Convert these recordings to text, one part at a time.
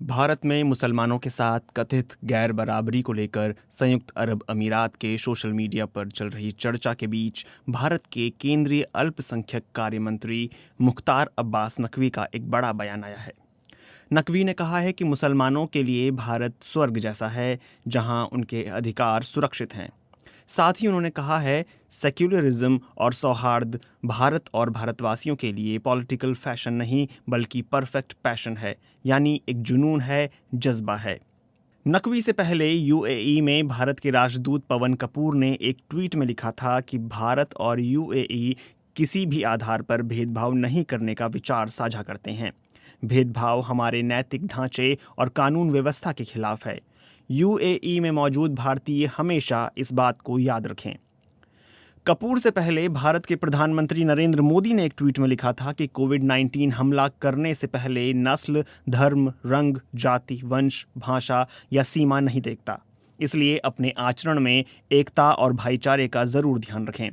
भारत में मुसलमानों के साथ कथित गैर बराबरी को लेकर संयुक्त अरब अमीरात के सोशल मीडिया पर चल रही चर्चा के बीच भारत के केंद्रीय अल्पसंख्यक कार्य मंत्री मुख्तार अब्बास नकवी का एक बड़ा बयान आया है। नकवी ने कहा है कि मुसलमानों के लिए भारत स्वर्ग जैसा है, जहां उनके अधिकार सुरक्षित हैं। साथ ही उन्होंने कहा है, सेक्युलरिज्म और सौहार्द भारत और भारतवासियों के लिए पॉलिटिकल फैशन नहीं बल्कि परफेक्ट पैशन है, यानी एक जुनून है, जज्बा है। नकवी से पहले यूएई में भारत के राजदूत पवन कपूर ने एक ट्वीट में लिखा था कि भारत और यूएई किसी भी आधार पर भेदभाव नहीं करने का विचार साझा करते हैं। भेदभाव हमारे नैतिक ढांचे और कानून व्यवस्था के खिलाफ है। यूएई में मौजूद भारतीय हमेशा इस बात को याद रखें। कपूर से पहले भारत के प्रधानमंत्री नरेंद्र मोदी ने एक ट्वीट में लिखा था कि कोविड-19 हमला करने से पहले नस्ल, धर्म, रंग, जाति, वंश, भाषा या सीमा नहीं देखता। इसलिए अपने आचरण में एकता और भाईचारे का जरूर ध्यान रखें।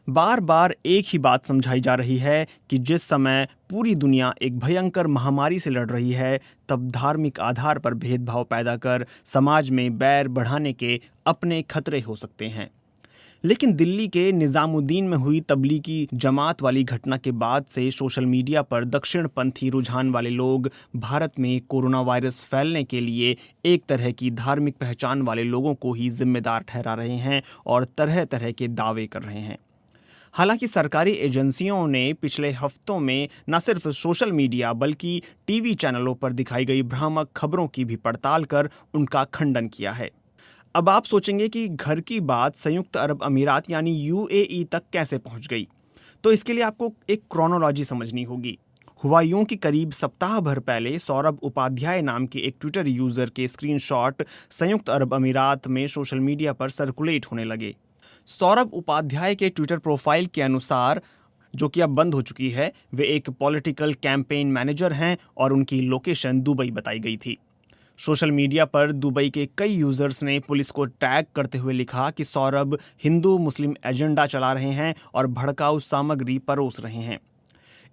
बार बार एक ही बात समझाई जा रही है कि जिस समय पूरी दुनिया एक भयंकर महामारी से लड़ रही है, तब धार्मिक आधार पर भेदभाव पैदा कर समाज में बैर बढ़ाने के अपने खतरे हो सकते हैं। लेकिन दिल्ली के निजामुद्दीन में हुई तबलीगी जमात वाली घटना के बाद से सोशल मीडिया पर दक्षिणपंथी रुझान वाले लोग भारत में कोरोना वायरस फैलने के लिए एक तरह की धार्मिक पहचान वाले लोगों को ही जिम्मेदार ठहरा रहे हैं और तरह तरह के दावे कर रहे हैं। हालांकि सरकारी एजेंसियों ने पिछले हफ्तों में न सिर्फ सोशल मीडिया बल्कि टीवी चैनलों पर दिखाई गई भ्रामक खबरों की भी पड़ताल कर उनका खंडन किया है। अब आप सोचेंगे कि घर की बात संयुक्त अरब अमीरात यानी यूएई तक कैसे पहुंच गई, तो इसके लिए आपको एक क्रोनोलॉजी समझनी होगी। हुआ यूं कि करीब सप्ताह भर पहले सौरभ उपाध्याय नाम के एक ट्विटर यूजर के स्क्रीनशॉट संयुक्त अरब अमीरात में सोशल मीडिया पर सर्कुलेट होने लगे। सौरभ उपाध्याय के ट्विटर प्रोफाइल के अनुसार, जो कि अब बंद हो चुकी है, वे एक पॉलिटिकल कैंपेन मैनेजर हैं और उनकी लोकेशन दुबई बताई गई थी। सोशल मीडिया पर दुबई के कई यूजर्स ने पुलिस को टैग करते हुए लिखा कि सौरभ हिंदू मुस्लिम एजेंडा चला रहे हैं और भड़काऊ सामग्री परोस रहे हैं।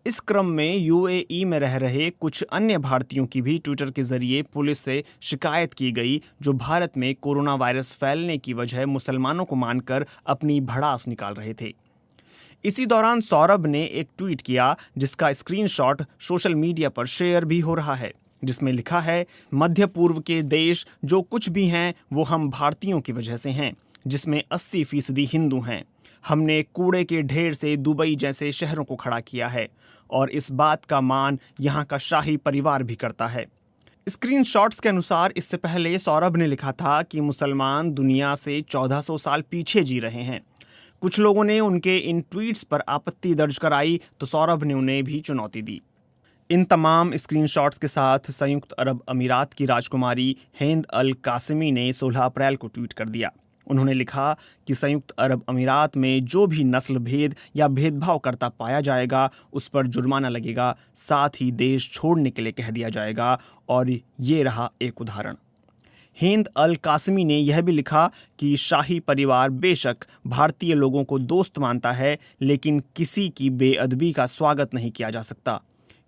इस क्रम में यूएई में रह रहे कुछ अन्य भारतीयों की भी ट्विटर के जरिए पुलिस से शिकायत की गई, जो भारत में कोरोना वायरस फैलने की वजह मुसलमानों को मानकर अपनी भड़ास निकाल रहे थे। इसी दौरान सौरभ ने एक ट्वीट किया जिसका स्क्रीनशॉट सोशल मीडिया पर शेयर भी हो रहा है, जिसमें लिखा है, मध्य पूर्व के देश जो कुछ भी हैं वो हम भारतीयों की वजह से हैं, जिसमें 80% हिंदू हैं। हमने कूड़े के ढेर से दुबई जैसे शहरों को खड़ा किया है और इस बात का मान यहाँ का शाही परिवार भी करता है। स्क्रीनशॉट्स के अनुसार इससे पहले सौरभ ने लिखा था कि मुसलमान दुनिया से 1400 साल पीछे जी रहे हैं। कुछ लोगों ने उनके इन ट्वीट्स पर आपत्ति दर्ज कराई तो सौरभ ने उन्हें भी चुनौती दी। इन तमाम स्क्रीनशॉट्स के साथ संयुक्त अरब अमीरात की राजकुमारी हिंद अल कासिमी ने 16 अप्रैल को ट्वीट कर दिया। उन्होंने लिखा कि संयुक्त अरब अमीरात में जो भी नस्ल भेद या भेदभाव करता पाया जाएगा उस पर जुर्माना लगेगा, साथ ही देश छोड़ने के लिए कह दिया जाएगा। और ये रहा एक उदाहरण। हिंद अल कासिमी ने यह भी लिखा कि शाही परिवार बेशक भारतीय लोगों को दोस्त मानता है, लेकिन किसी की बेअदबी का स्वागत नहीं किया जा सकता।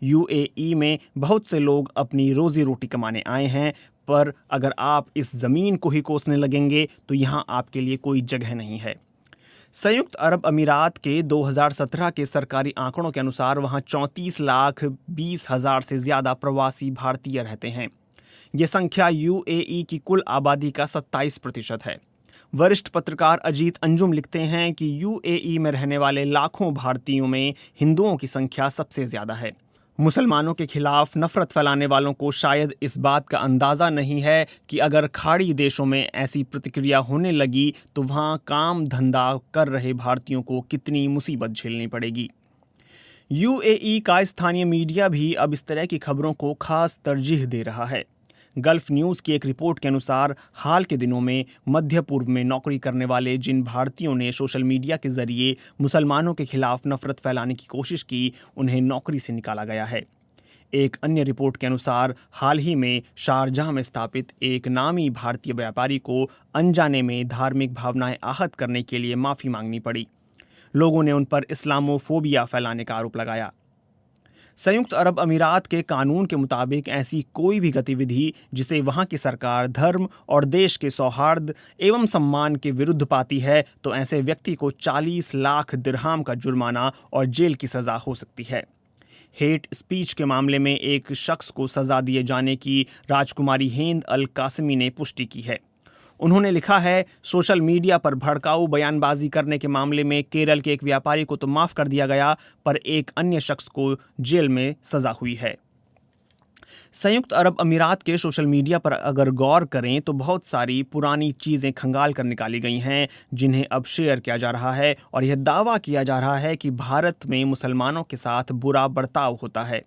यूएई में बहुत से लोग अपनी रोजी रोटी कमाने आए हैं, पर अगर आप इस जमीन को ही कोसने लगेंगे तो यहाँ आपके लिए कोई जगह नहीं है। संयुक्त अरब अमीरात के 2017 के सरकारी आंकड़ों के अनुसार वहाँ 34,20,000 से ज्यादा प्रवासी भारतीय रहते हैं। ये संख्या यूएई की कुल आबादी का 27% है। वरिष्ठ पत्रकार अजीत अंजुम लिखते हैं कि यूएई में रहने वाले लाखों भारतीयों में हिंदुओं की संख्या सबसे ज्यादा है। मुसलमानों के खिलाफ नफरत फैलाने वालों को शायद इस बात का अंदाज़ा नहीं है कि अगर खाड़ी देशों में ऐसी प्रतिक्रिया होने लगी तो वहाँ काम धंधा कर रहे भारतीयों को कितनी मुसीबत झेलनी पड़ेगी। यूएई का स्थानीय मीडिया भी अब इस तरह की खबरों को खास तरजीह दे रहा है। गल्फ न्यूज़ की एक रिपोर्ट के अनुसार हाल के दिनों में मध्य पूर्व में नौकरी करने वाले जिन भारतीयों ने सोशल मीडिया के जरिए मुसलमानों के खिलाफ नफरत फैलाने की कोशिश की, उन्हें नौकरी से निकाला गया है। एक अन्य रिपोर्ट के अनुसार हाल ही में शारजाह में स्थापित एक नामी भारतीय व्यापारी को अनजाने में धार्मिक भावनाएं आहत करने के लिए माफ़ी मांगनी पड़ी। लोगों ने उन पर इस्लामोफोबिया फैलाने का आरोप लगाया। संयुक्त अरब अमीरात के कानून के मुताबिक ऐसी कोई भी गतिविधि जिसे वहां की सरकार धर्म और देश के सौहार्द एवं सम्मान के विरुद्ध पाती है तो ऐसे व्यक्ति को 40 लाख दिरहाम का जुर्माना और जेल की सजा हो सकती है। हेट स्पीच के मामले में एक शख्स को सजा दिए जाने की राजकुमारी हिंद अल कासिमी ने पुष्टि की है। उन्होंने लिखा है, सोशल मीडिया पर भड़काऊ बयानबाजी करने के मामले में केरल के एक व्यापारी को तो माफ कर दिया गया, पर एक अन्य शख्स को जेल में सजा हुई है। संयुक्त अरब अमीरात के सोशल मीडिया पर अगर गौर करें तो बहुत सारी पुरानी चीज़ें खंगाल कर निकाली गई हैं जिन्हें अब शेयर किया जा रहा है और यह दावा किया जा रहा है कि भारत में मुसलमानों के साथ बुरा बर्ताव होता है।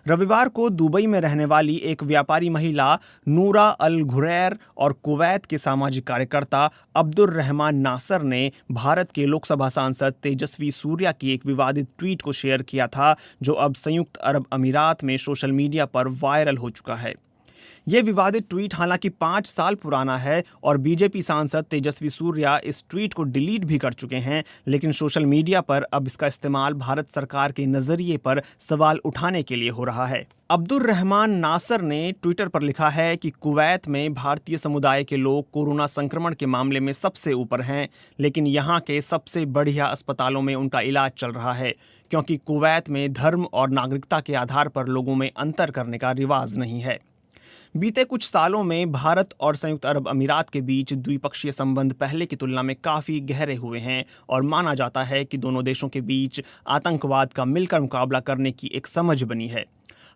रविवार को दुबई में रहने वाली एक व्यापारी महिला नूरा अल घुरैर और कुवैत के सामाजिक कार्यकर्ता अब्दुर रहमान नासर ने भारत के लोकसभा सांसद तेजस्वी सूर्या की एक विवादित ट्वीट को शेयर किया था, जो अब संयुक्त अरब अमीरात में सोशल मीडिया पर वायरल हो चुका है। यह विवादित ट्वीट हालांकि 5 साल पुराना है और बीजेपी सांसद तेजस्वी सूर्या इस ट्वीट को डिलीट भी कर चुके हैं, लेकिन सोशल मीडिया पर अब इसका इस्तेमाल भारत सरकार के नजरिए पर सवाल उठाने के लिए हो रहा है। अब्दुर रहमान नासर ने ट्विटर पर लिखा है कि कुवैत में भारतीय समुदाय के लोग कोरोना संक्रमण के मामले में सबसे ऊपर हैं, लेकिन यहाँ के सबसे बढ़िया अस्पतालों में उनका इलाज चल रहा है, क्योंकि कुवैत में धर्म और नागरिकता के आधार पर लोगों में अंतर करने का रिवाज नहीं है। बीते कुछ सालों में भारत और संयुक्त अरब अमीरात के बीच द्विपक्षीय संबंध पहले की तुलना में काफ़ी गहरे हुए हैं और माना जाता है कि दोनों देशों के बीच आतंकवाद का मिलकर मुकाबला करने की एक समझ बनी है।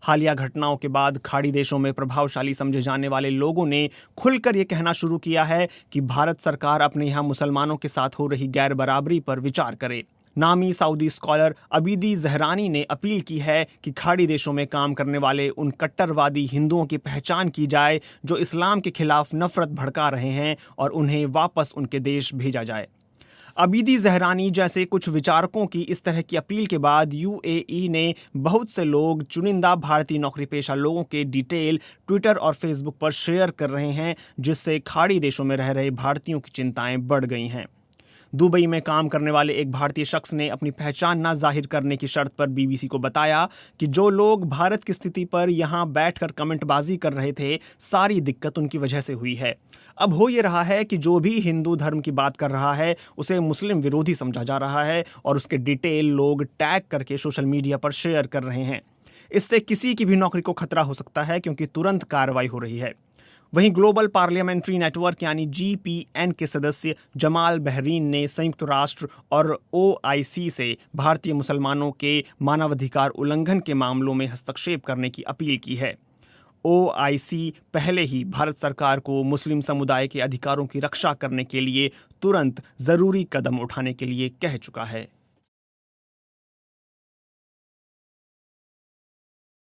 हालिया घटनाओं के बाद खाड़ी देशों में प्रभावशाली समझे जाने वाले लोगों ने खुलकर ये कहना शुरू किया है कि भारत सरकार अपने यहाँ मुसलमानों के साथ हो रही गैर बराबरी पर विचार करे। नामी सऊदी स्कॉलर अबीदी जहरानी ने अपील की है कि खाड़ी देशों में काम करने वाले उन कट्टरवादी हिंदुओं की पहचान की जाए जो इस्लाम के खिलाफ नफरत भड़का रहे हैं और उन्हें वापस उनके देश भेजा जाए। अबीदी जहरानी जैसे कुछ विचारकों की इस तरह की अपील के बाद यूएई ने बहुत से लोग चुनिंदा भारतीय नौकरी पेशा लोगों के डिटेल ट्विटर और फेसबुक पर शेयर कर रहे हैं, जिससे खाड़ी देशों में रह रहे भारतीयों की चिंताएं बढ़ गई हैं। दुबई में काम करने वाले एक भारतीय शख्स ने अपनी पहचान न जाहिर करने की शर्त पर बीबीसी को बताया कि जो लोग भारत की स्थिति पर यहां बैठकर कमेंटबाजी कर रहे थे, सारी दिक्कत उनकी वजह से हुई है। अब हो ये रहा है कि जो भी हिंदू धर्म की बात कर रहा है उसे मुस्लिम विरोधी समझा जा रहा है और उसके डिटेल लोग टैग करके सोशल मीडिया पर शेयर कर रहे हैं। इससे किसी की भी नौकरी को खतरा हो सकता है, क्योंकि तुरंत कार्रवाई हो रही है। वहीं ग्लोबल पार्लियामेंट्री नेटवर्क यानी GPN के सदस्य जमाल बहरीन ने संयुक्त राष्ट्र और OIC से भारतीय मुसलमानों के मानवाधिकार उल्लंघन के मामलों में हस्तक्षेप करने की अपील की है। OIC पहले ही भारत सरकार को मुस्लिम समुदाय के अधिकारों की रक्षा करने के लिए तुरंत जरूरी कदम उठाने के लिए कह चुका है।